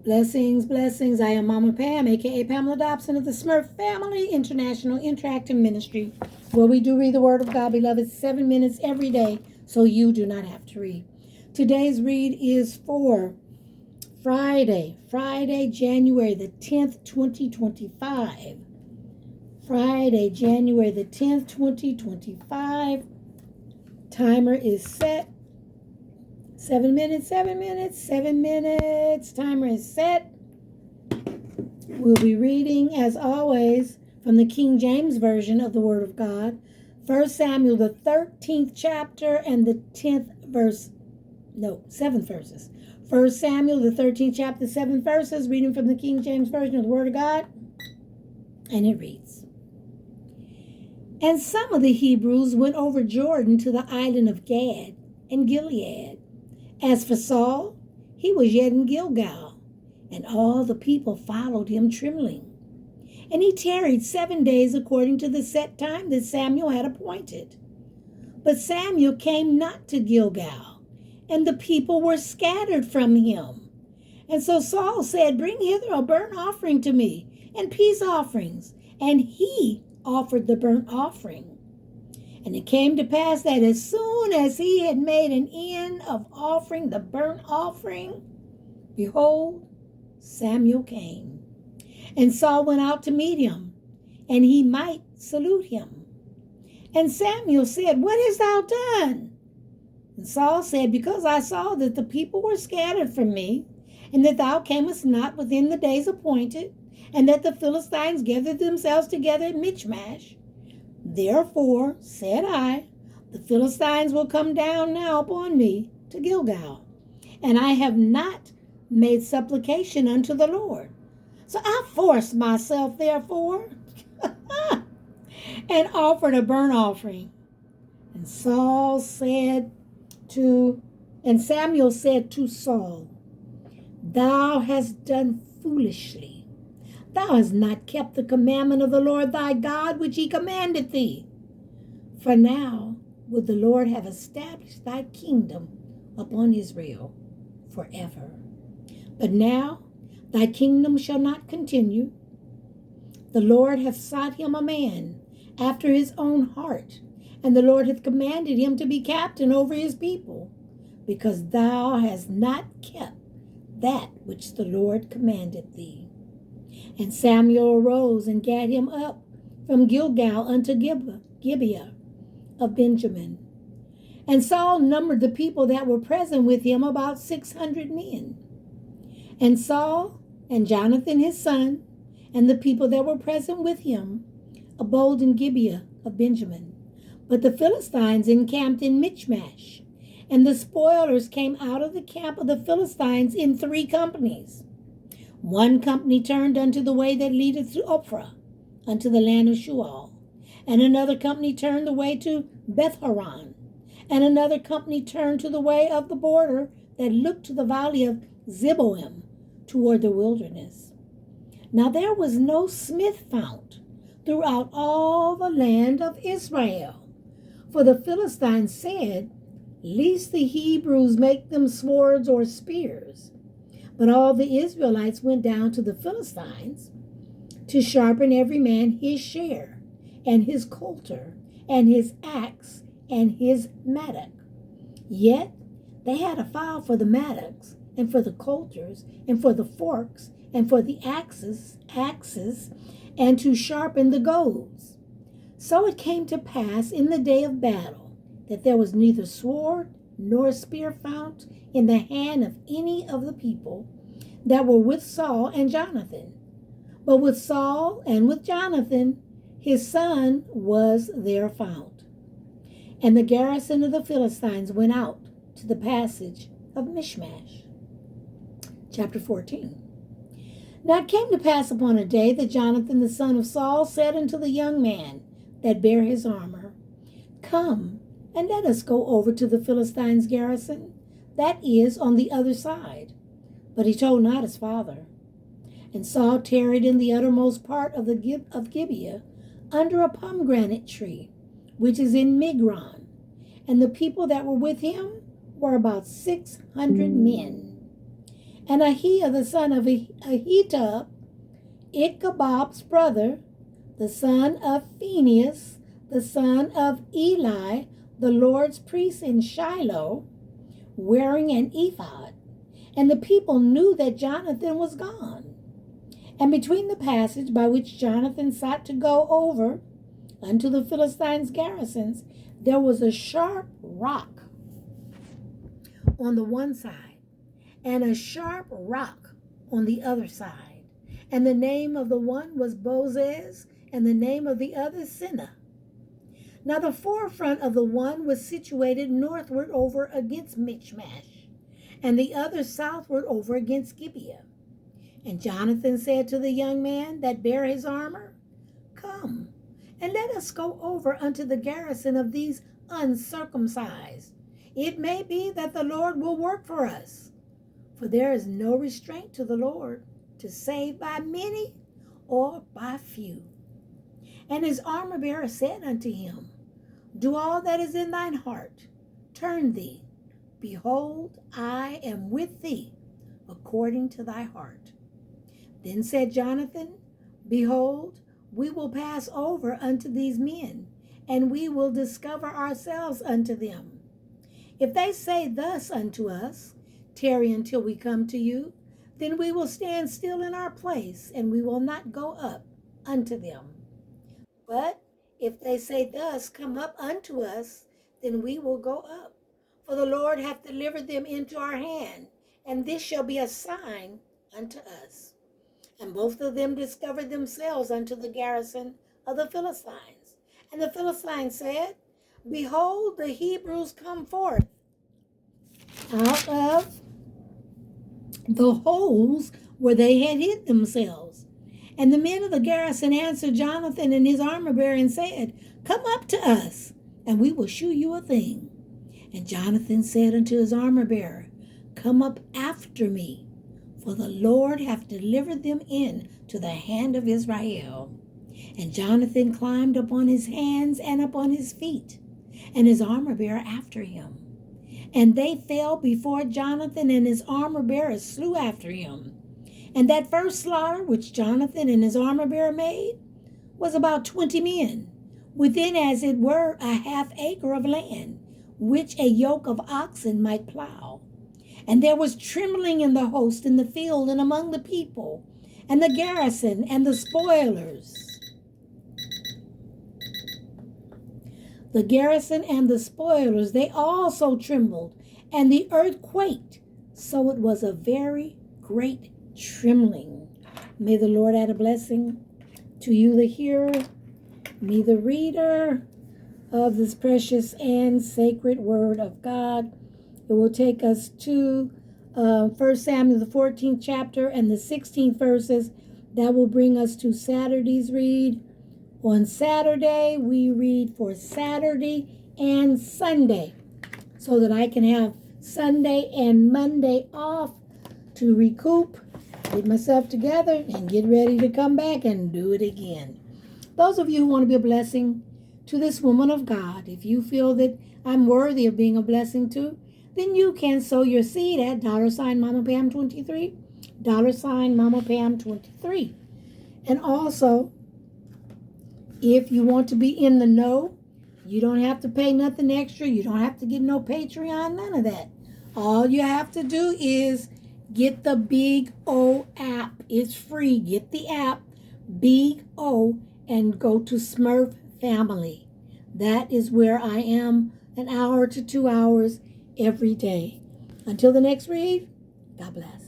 Blessings, blessings. I am Mama Pam, aka Pamela Dobson of the SMRF Family International Interactive Ministry, where we do read the Word of God, beloved, 7 minutes every day, so you do not have to read. Today's read is for Friday, January the 10th, 2025. Friday, January the 10th, 2025. Timer is set. 7 minutes. Timer is set. We'll be reading, as always, from the King James Version of the Word of God. 1 Samuel, the 13th chapter and the 7th verses. 1 Samuel, the 13th chapter, 7 verses, reading from the King James Version of the Word of God. And it reads, And some of the Hebrews went over Jordan to the island of Gad and Gilead. As for Saul, he was yet in Gilgal, and all the people followed him trembling. And he tarried 7 days according to the set time that Samuel had appointed. But Samuel came not to Gilgal, and the people were scattered from him. And so Saul said, Bring hither a burnt offering to me, and peace offerings. And he offered the burnt offering. And it came to pass that as soon as he had made an end of offering the burnt offering, behold, Samuel came. And Saul went out to meet him, and he might salute him. And Samuel said, What hast thou done? And Saul said, Because I saw that the people were scattered from me, and that thou camest not within the days appointed, and that the Philistines gathered themselves together at Michmash. Therefore, said I, the Philistines will come down now upon me to Gilgal, and I have not made supplication unto the Lord. So I forced myself, therefore, and offered a burnt offering. And Samuel said to Saul, Thou hast done foolishly. Thou hast not kept the commandment of the Lord thy God, which he commanded thee. For now would the Lord have established thy kingdom upon Israel forever. But now thy kingdom shall not continue. The Lord hath sought him a man after his own heart, and the Lord hath commanded him to be captain over his people, because thou hast not kept that which the Lord commanded thee. And Samuel arose and gat him up from Gilgal unto Gibeah of Benjamin. And Saul numbered the people that were present with him about 600 men. And Saul and Jonathan his son and the people that were present with him abode in Gibeah of Benjamin. But the Philistines encamped in Michmash, and the spoilers came out of the camp of the Philistines in 3 companies. One company turned unto the way that leadeth to Ophrah, unto the land of Shual. And another company turned the way to Beth-horon. And another company turned to the way of the border that looked to the valley of Zeboim, toward the wilderness. Now there was no smith found throughout all the land of Israel. For the Philistines said, Lest the Hebrews make them swords or spears. But all the Israelites went down to the Philistines to sharpen every man his share, and his coulter, and his axe, and his mattock. Yet they had a file for the mattocks, and for the coulters, and for the forks, and for the axes, and to sharpen the goads. So it came to pass in the day of battle that there was neither sword nor spear found in the hand of any of the people that were with Saul and Jonathan. But with Saul and with Jonathan, his son was there found. And the garrison of the Philistines went out to the passage of Michmash. Chapter 14. Now it came to pass upon a day that Jonathan the son of Saul said unto the young man that bare his armor, Come, and let us go over to the Philistines' garrison, that is on the other side. But he told not his father. And Saul tarried in the uttermost part of Gibeah, under a pomegranate tree, which is in Migron. And the people that were with him were about 600 men. And Ahiah the son of Ahitub, Ichabod's brother, the son of Phinehas, the son of Eli, the Lord's priest in Shiloh, wearing an ephod. And the people knew that Jonathan was gone. And between the passage by which Jonathan sought to go over unto the Philistines' garrisons, there was a sharp rock on the one side, and a sharp rock on the other side. And the name of the one was Bozez, and the name of the other Sinah. Now the forefront of the one was situated northward over against Michmash, and the other southward over against Gibeah. And Jonathan said to the young man that bare his armor, Come, and let us go over unto the garrison of these uncircumcised. It may be that the Lord will work for us. For there is no restraint to the Lord, to save by many or by few. And his armor-bearer said unto him, Do all that is in thine heart. Turn thee. Behold, I am with thee, according to thy heart. Then said Jonathan, Behold, we will pass over unto these men, and we will discover ourselves unto them. If they say thus unto us, Tarry until we come to you, then we will stand still in our place, and we will not go up unto them. But if they say thus, Come up unto us, then we will go up. For the Lord hath delivered them into our hand, and this shall be a sign unto us. And both of them discovered themselves unto the garrison of the Philistines. And the Philistines said, Behold, the Hebrews come forth out of the holes where they had hid themselves. And the men of the garrison answered Jonathan and his armor-bearer and said, Come up to us, and we will shew you a thing. And Jonathan said unto his armor-bearer, Come up after me, for the Lord hath delivered them into the hand of Israel. And Jonathan climbed upon his hands and upon his feet, and his armor-bearer after him. And they fell before Jonathan, and his armor-bearer slew after him. And that first slaughter which Jonathan and his armor-bearer made was about 20 men, within as it were a half acre of land, which a yoke of oxen might plow. And there was trembling in the host in the field and among the people, and the garrison and the spoilers. The garrison and the spoilers, they also trembled, and the earth quaked. So it was a very great trembling. May the Lord add a blessing to you, the hearer, me, the reader of this precious and sacred word of God. It will take us to 1 Samuel, the 14th chapter, and the 16th verses. That will bring us to Saturday's read. On Saturday, we read for Saturday and Sunday, so that I can have Sunday and Monday off to recoup, get myself together, and get ready to come back and do it again. Those of you who want to be a blessing to this woman of God, if you feel that I'm worthy of being a blessing to, then you can sow your seed at $MamaPam23, $MamaPam23. And also, if you want to be in the know, you don't have to pay nothing extra. You don't have to get no Patreon, none of that. All you have to do is get the Big O app. It's free. Get the app, Big O, and go to SMRF Family. That is where I am an hour to 2 hours every day. Until the next read, God bless.